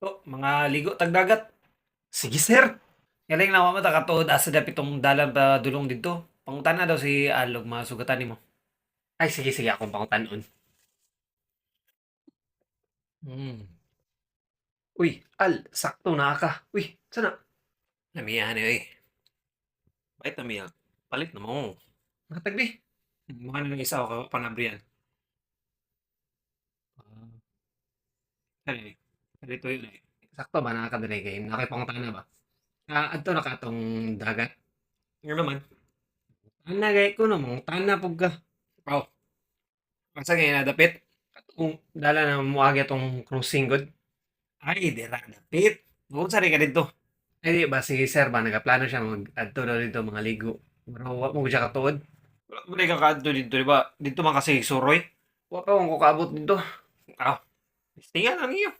Mga ligo tagdagat. Sige, sir. Galing na mo ta katuod asa dapit tong dalan pa dulong dito. Pangutana daw si Alog masugatan nimo. Ay, sige, sige. Akong pangutanon. Hmm. Uy, Al, sakto na ka. Uy, sana? Namiya ni oy. Bait namiya. Palit na mo. Nakatagbi. Mukha na ng isa o panabrian. Kani. Dito yun eh. Sakto ba nakakadali kay nakipangutana ba? Adto na ka tong dagat. Nga naman. Ana gay ko no, mangutana pug ka. Oh, asa nga nadapit? Kung dala na moagi tong cruising good. Ay, dira dapit. Bukod sa ka dito. Ay, di ba si sir ba nagaplano siya mag adto daw dito mga ligo. Pero wa mo siya katuod. Wala mo na kakaadto dito, di ba? Dito man kasi suroy. Wa pa kung kaabot dito. Ah, tinga lang iyo.